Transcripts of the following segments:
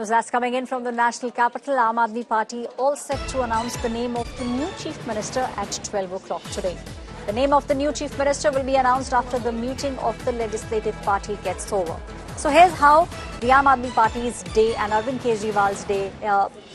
News that's coming in from the national capital. Aam Aadmi Party all set to announce the name of the new Chief Minister at 12 o'clock today. The name of the new Chief Minister will be announced after the meeting of the Legislative Party gets over. So here's how the Aam Aadmi Party's day and Arvind Kejriwal's day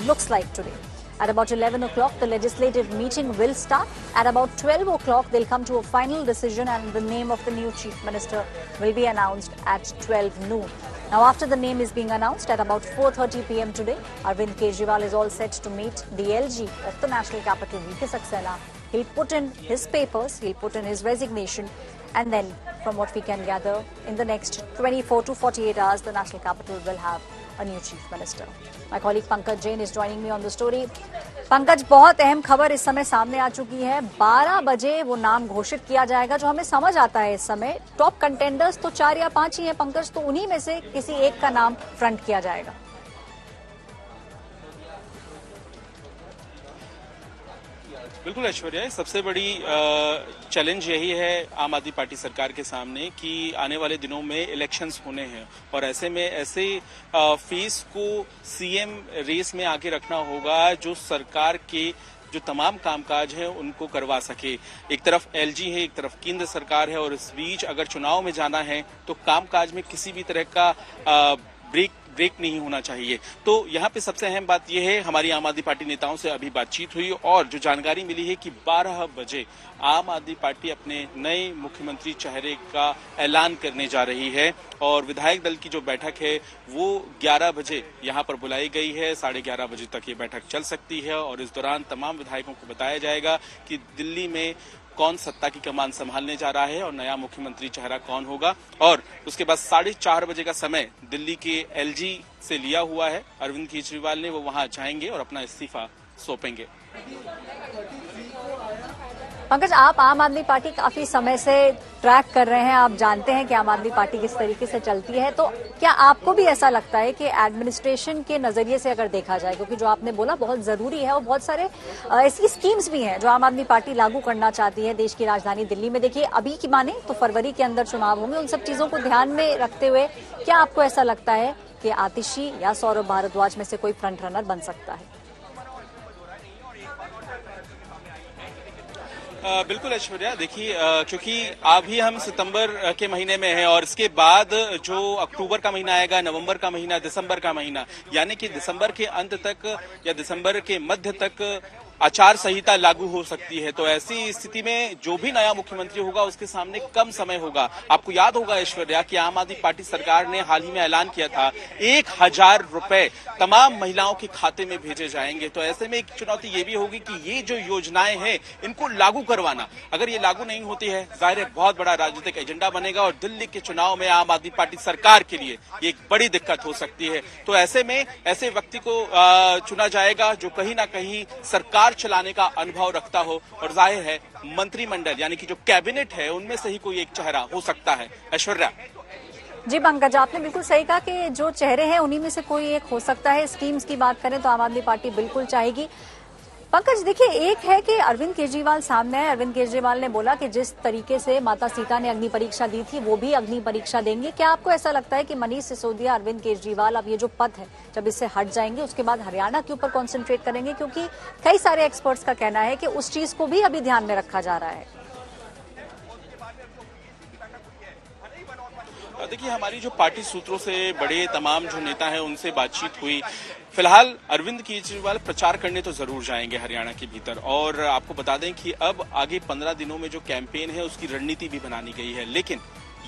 looks like today. At about 11 o'clock, the legislative meeting will start. At about 12 o'clock, they'll come to a final decision and the name of the new Chief Minister will be announced at 12 noon. Now, after the name is being announced at about 4:30 p.m. today, Arvind Kejriwal is all set to meet the LG of the national capital, V.K. Saxena. He'll put in his papers, he'll put in his resignation, and then, from what we can gather, in the next 24 to 48 hours, the national capital will have a new Chief Minister. My colleague Pankaj Jain is joining me on the story. Pankaj, बहुत अहम खबर इस समय सामने आ चुकी है। 12 बजे वो नाम घोषित किया जाएगा। जो हमें समझ आता है इस समय टॉप कंटेंडर्स तो 4 या 5 ही हैं पंकज, तो उन्हीं में से किसी एक का नाम फ्रंट किया जाएगा। बिल्कुल ऐश्वर्या, सबसे बड़ी चैलेंज यही है आम आदमी पार्टी सरकार के सामने कि आने वाले दिनों में इलेक्शंस होने हैं और ऐसे में ऐसे फेस को सीएम रेस में आगे रखना होगा जो सरकार के जो तमाम कामकाज हैं उनको करवा सके। एक तरफ एलजी है, एक तरफ केंद्र सरकार है और इस बीच अगर चुनाव में जाना है तो कामकाज में किसी भी तरह का ब्रेक नहीं होना चाहिए। तो यहाँ पे सबसे अहम बात यह है, हमारी आम आदमी पार्टी नेताओं से अभी बातचीत हुई और जो जानकारी मिली है कि 12 बजे आम आदमी पार्टी अपने नए मुख्यमंत्री चेहरे का ऐलान करने जा रही है और विधायक दल की जो बैठक है वो 11 बजे यहाँ पर बुलाई गई है। 11:30 बजे तक ये बैठक चल सकती है और इस दौरान तमाम विधायकों को बताया जाएगा कि दिल्ली में कौन सत्ता की कमान संभालने जा रहा है और नया मुख्यमंत्री चेहरा कौन होगा। और उसके बाद 4:30 बजे का समय दिल्ली के एलजी से लिया हुआ है। अरविंद केजरीवाल ने वो वहां जाएंगे और अपना इस्तीफा सौंपेंगे। पंकज, आप आम आदमी पार्टी काफी समय से ट्रैक कर रहे हैं, आप जानते हैं कि आम आदमी पार्टी किस तरीके से चलती है, तो क्या आपको भी ऐसा लगता है कि एडमिनिस्ट्रेशन के नजरिए से अगर देखा जाए, क्योंकि जो आपने बोला बहुत जरूरी है और बहुत सारे ऐसी स्कीम्स भी हैं जो आम आदमी पार्टी लागू करना चाहती है देश की राजधानी दिल्ली में। देखिए, अभी की माने तो फरवरी के अंदर चुनाव होंगे, उन सब चीजों को ध्यान में रखते हुए क्या आपको ऐसा लगता है कि आतिशी या सौरभ भारद्वाज में से कोई फ्रंट रनर बन सकता है? बिल्कुल ऐश्वर्या, देखिए क्योंकि अभी हम सितंबर के महीने में हैं और इसके बाद जो अक्टूबर का महीना आएगा, नवंबर का महीना, दिसंबर का महीना, यानी कि दिसंबर के अंत तक या दिसंबर के मध्य तक आचार संहिता लागू हो सकती है। तो ऐसी स्थिति में जो भी नया मुख्यमंत्री होगा उसके सामने कम समय होगा। आपको याद होगा ऐश्वर्या कि आम आदमी पार्टी सरकार ने हाल ही में ऐलान किया था 1000 रुपए तमाम महिलाओं के खाते में भेजे जाएंगे। तो ऐसे में एक चुनौती ये भी होगी कि ये जो योजनाएं हैं इनको लागू करवाना, अगर ये लागू नहीं होती है, जाहिर है बहुत बड़ा राजनीतिक एजेंडा बनेगा और दिल्ली के चुनाव में आम आदमी पार्टी सरकार के लिए ये एक बड़ी दिक्कत हो सकती है। तो ऐसे में ऐसे व्यक्ति को चुना जाएगा जो कहीं ना कहीं सरकार चलाने का अनुभव रखता हो और जाहिर है मंत्रिमंडल यानी कि जो कैबिनेट है उनमें से ही कोई एक चेहरा हो सकता है। ऐश्वर्या जी पंकज, आपने बिल्कुल सही कहा कि जो चेहरे हैं उन्हीं में से कोई एक हो सकता है। स्कीम्स की बात करें तो आम आदमी पार्टी बिल्कुल चाहेगी। पंकज, देखिए, एक है कि अरविंद केजरीवाल सामने है। अरविंद केजरीवाल ने बोला कि जिस तरीके से माता सीता ने अग्नि परीक्षा दी थी वो भी अग्नि परीक्षा देंगे। क्या आपको ऐसा लगता है कि मनीष सिसोदिया, अरविंद केजरीवाल अब ये जो पद है जब इससे हट जाएंगे उसके बाद हरियाणा के ऊपर कॉन्सेंट्रेट करेंगे? क्योंकि कई सारे एक्सपर्ट्स का कहना है कि उस चीज को भी अभी ध्यान में रखा जा रहा है। देखिए, हमारी जो पार्टी सूत्रों से बड़े तमाम जो नेता हैं उनसे बातचीत हुई। फिलहाल अरविंद केजरीवाल प्रचार करने तो जरूर जाएंगे हरियाणा के भीतर और आपको बता दें कि अब आगे 15 दिनों में जो कैंपेन है उसकी रणनीति भी बनानी गई है। लेकिन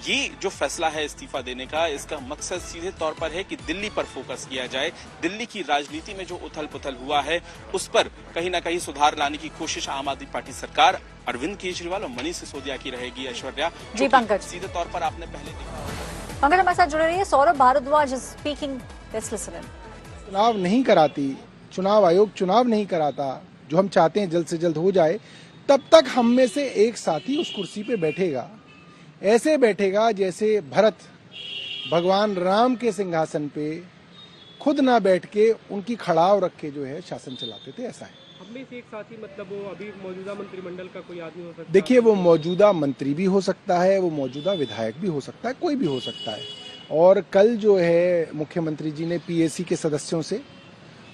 ये जो फैसला है इस्तीफा देने का, इसका मकसद सीधे तौर पर है कि दिल्ली पर फोकस किया जाए। दिल्ली की राजनीति में जो उथल पुथल हुआ है उस पर कहीं ना कहीं सुधार लाने की कोशिश आम आदमी पार्टी सरकार, अरविंद केजरीवाल और मनीष सिसोदिया की रहेगी। ऐश्वर्या जी पंकज, सीधे तौर पर आपने पहले पंकज हमारे साथ जुड़े रही है। सौरभ भारद्वाज स्पीकिंग। चुनाव नहीं कराती, चुनाव आयोग चुनाव नहीं कराता, जो हम चाहते हैं जल्द से जल्द हो जाए, तब तक हम में से एक साथी उस कुर्सी पे बैठेगा। ऐसे बैठेगा जैसे भरत भगवान राम के सिंहासन पे खुद ना बैठ के उनकी खड़ाव रख के जो है शासन चलाते थे। ऐसा है। हम में से एक साथी मतलब वो अभी मौजूदा मंत्रिमंडल का कोई आदमी हो सकता है? देखिए, वो मौजूदा मंत्री भी हो सकता है, वो मौजूदा विधायक भी हो सकता है, कोई भी हो सकता है। और कल जो है मुख्यमंत्री जी ने पीएसी के सदस्यों से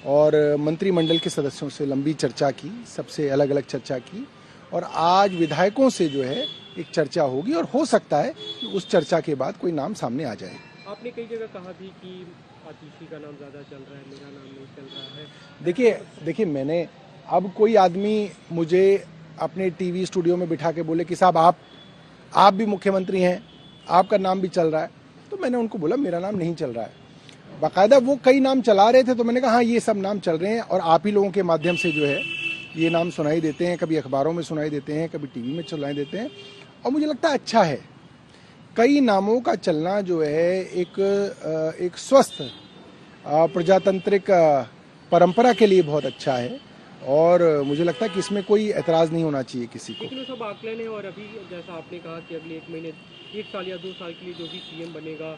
और मंत्रिमंडल के सदस्यों से लंबी चर्चा की, सबसे अलग अलग चर्चा की, और आज विधायकों से जो है एक चर्चा होगी और हो सकता है कि उस चर्चा के बाद कोई नाम सामने आ जाए। आपने कई जगह कहा थी कि आतिशी का नाम ज्यादा चल रहा है, मेरा नाम नहीं चल रहा है। देखिए मैंने, अब कोई आदमी मुझे अपने टीवी स्टूडियो में बिठा के बोले कि साहब आप भी मुख्यमंत्री हैं, आपका नाम भी चल रहा है, तो मैंने उनको बोला मेरा नाम नहीं चल रहा है। बाकायदा वो कई नाम चला रहे थे तो मैंने कहा हाँ ये सब नाम चल रहे हैं और आप ही लोगों के माध्यम से जो है ये नाम सुनाई देते हैं, कभी अखबारों में सुनाई देते हैं, कभी टीवी में सुनाई देते हैं, और मुझे लगता है अच्छा है। कई नामों का चलना जो है एक स्वस्थ प्रजातांत्रिक परंपरा के लिए बहुत अच्छा है, और मुझे लगता है कि इसमें कोई ऐतराज नहीं होना चाहिए किसी को। लेकिन सब आकलन है, और अभी जैसा आपने कहा कि अगले 1 महीने, 1 साल या 2 साल के लिए जो भी सीएम बनेगा,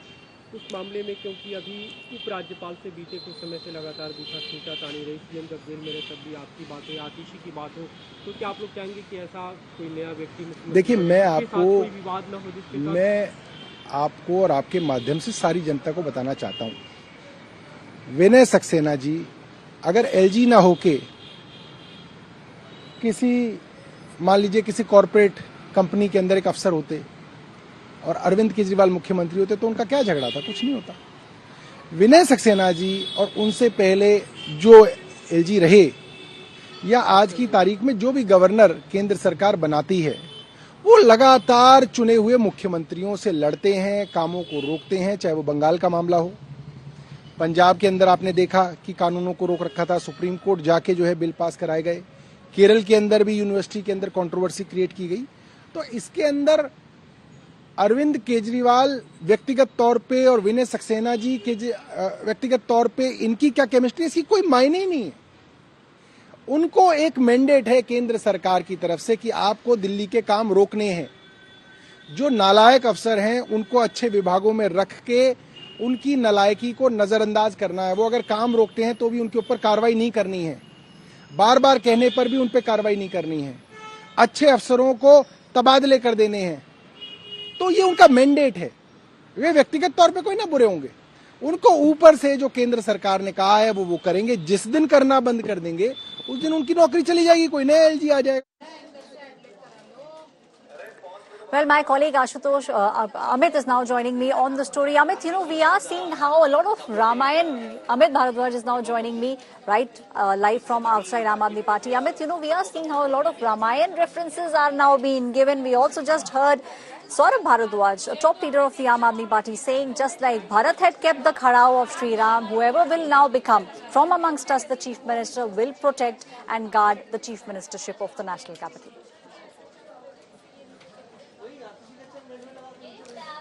उस मामले में क्योंकि अभी उपराज्यपाल से बीते कुछ समय से लगातार दूसरा खींचा तानी रही, सीएम जब जेल में रहे तब भी आपकी बात हो, आतिशी की बात हो, तो क्या आप लोग चाहेंगे कि ऐसा कोई नया व्यक्ति देखिए मैं आपको और आपके माध्यम से सारी जनता को बताना चाहता हूँ, विनय सक्सेना जी अगर एलजी ना होके किसी, मान लीजिए किसी कॉरपोरेट कंपनी के अंदर एक अफसर होते और अरविंद केजरीवाल मुख्यमंत्री होते तो उनका क्या झगड़ा था? कुछ नहीं होता। विनय सक्सेना जी और उनसे पहले जो एलजी रहे या आज की तारीख में जो भी गवर्नर केंद्र सरकार बनाती है, वो लगातार चुने हुए मुख्यमंत्रियों से लड़ते हैं, कामों को रोकते हैं, चाहे वो बंगाल का मामला हो, पंजाब के अंदर आपने देखा कि कानूनों को रोक रखा था, सुप्रीम कोर्ट जाके जो है बिल पास कराए गए, केरल के अंदर भी यूनिवर्सिटी के अंदर कंट्रोवर्सी क्रिएट की गई। तो इसके अंदर अरविंद केजरीवाल व्यक्तिगत तौर पे और विनय सक्सेना जी के व्यक्तिगत तौर पे इनकी क्या केमिस्ट्री, इसकी कोई मायने ही नहीं है। उनको एक मैंडेट है केंद्र सरकार की तरफ से कि आपको दिल्ली के काम रोकने हैं। जो नालायक अफसर हैं उनको अच्छे विभागों में रख के उनकी नालायकी को नजरअंदाज करना है। वो अगर काम रोकते हैं तो भी उनके ऊपर कार्रवाई नहीं करनी है, बार बार कहने पर भी उन पर कार्रवाई नहीं करनी है, अच्छे अफसरों को तबादले कर देने हैं। तो ये उनका मैंडेट है, वे व्यक्तिगत तौर पे कोई ना बुरे होंगे, उनको ऊपर से जो केंद्र सरकार ने कहा है वो करेंगे। जिस दिन करना बंद कर देंगे उस दिन उनकी नौकरी चली जाएगी, कोई नया एलजी आ जाएगा। Well, my colleague Ashutosh Amit is now joining me on the story. Amit, we are seeing how a lot of Ramayan. Amit Bharadwaj is now joining me right live from outside Aam Aadmi Party. Amit, we are seeing how a lot of Ramayan references are now being given. We also just heard Saurabh Bharadwaj, a top leader of the Aam Aadmi Party, saying just like Bharat had kept the khadao of Sri Ram, whoever will now become from amongst us the chief minister will protect and guard the chief ministership of the national capital.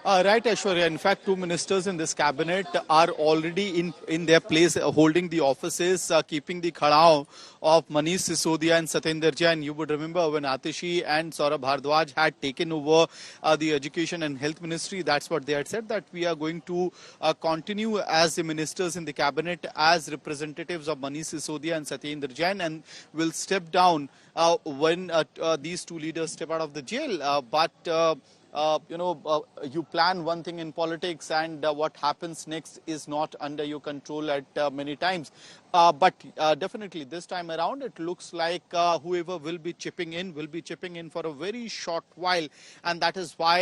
Right, Aishwarya. In fact, 2 ministers in this cabinet are already in their place, holding the offices, keeping the khadao of Manish Sisodia and Satyendra Jain. You would remember when Atishi and Saurabh Bharadwaj had taken over the Education and Health Ministry, that's what they had said, that we are going to continue as the ministers in the cabinet as representatives of Manish Sisodia and Satyendra Jain, and will step down when these 2 leaders step out of the jail. You plan one thing in politics, and what happens next is not under your control at many times. But definitely this time around, it looks like whoever will be chipping in for a very short while. And that is why,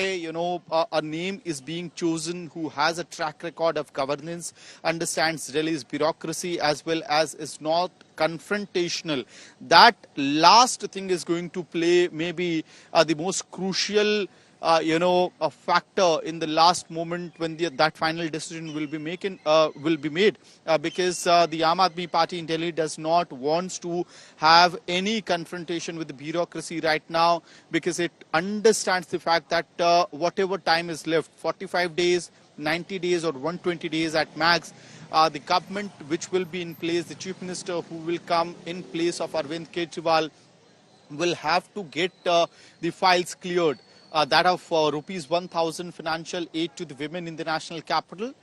a name is being chosen who has a track record of governance, understands Delhi's bureaucracy, as well as is not confrontational. That last thing is going to play maybe the most crucial a factor in the last moment when that final decision will be made, because the Aam Aadmi Party in Delhi does not want to have any confrontation with the bureaucracy right now, because it understands the fact that whatever time is left, 45 days, 90 days or 120 days at max, the government which will be in place, the chief minister who will come in place of Arvind Kejriwal, will have to get the files cleared. That of rupees 1,000 financial aid to the women in the national capital.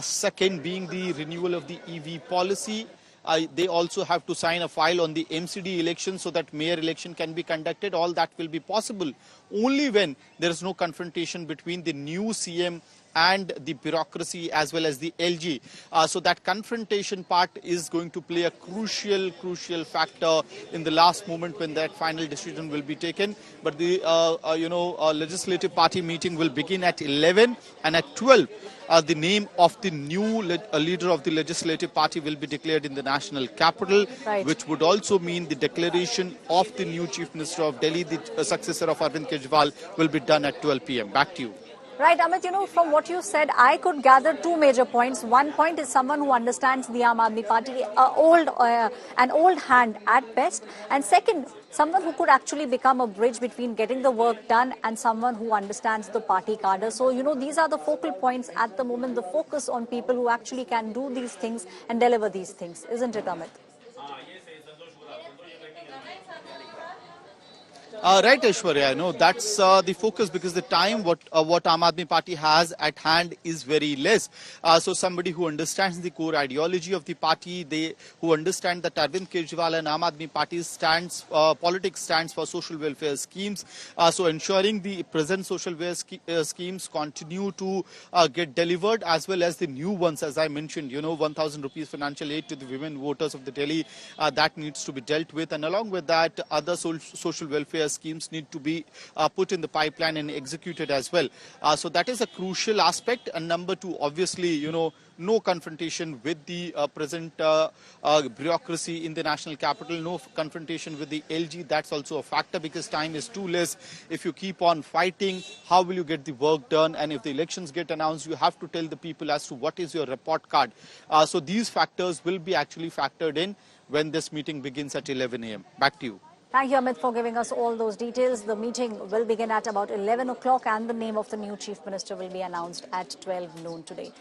Second being the renewal of the EV policy. They also have to sign a file on the MCD election so that mayor election can be conducted. All that will be possible only when there is no confrontation between the new CM and the bureaucracy as well as the LG. So that confrontation part is going to play a crucial factor in the last moment when that final decision will be taken. But the legislative party meeting will begin at 11, and at 12 the name of the new leader of the legislative party will be declared in the national capital, Right. which would also mean the declaration of the new Chief Minister of Delhi, the successor of Arvind Kejriwal, will be done at 12 p.m. Back to you. Right, Amit, from what you said, I could gather two major points. One point is someone who understands the Aam Aadmi Party, an old hand at best. And second, someone who could actually become a bridge between getting the work done and someone who understands the party cadre. So, these are the focal points at the moment, the focus on people who actually can do these things and deliver these things. Isn't it, Amit? Right, Aishwarya. No, that's the focus, because the time what Aam Aadmi Party has at hand is very less. So somebody who understands the core ideology of the party, who understand that Arvind Kejriwal and Aam Aadmi Party politics stands for social welfare schemes. So ensuring the present social welfare schemes continue to get delivered, as well as the new ones, as I mentioned, 1,000 rupees financial aid to the women voters of the Delhi, that needs to be dealt with. And along with that, other social welfare schemes need to be put in the pipeline and executed as well. So that is a crucial aspect. And number two, obviously, no confrontation with the present bureaucracy in the national capital, no confrontation with the LG. That's also a factor, because time is too less. If you keep on fighting, how will you get the work done? And if the elections get announced, you have to tell the people as to what is your report card. So these factors will be actually factored in when this meeting begins at 11 a.m. Back to you. Thank you, Amit, for giving us all those details. The meeting will begin at about 11 o'clock and the name of the new Chief Minister will be announced at 12 noon today.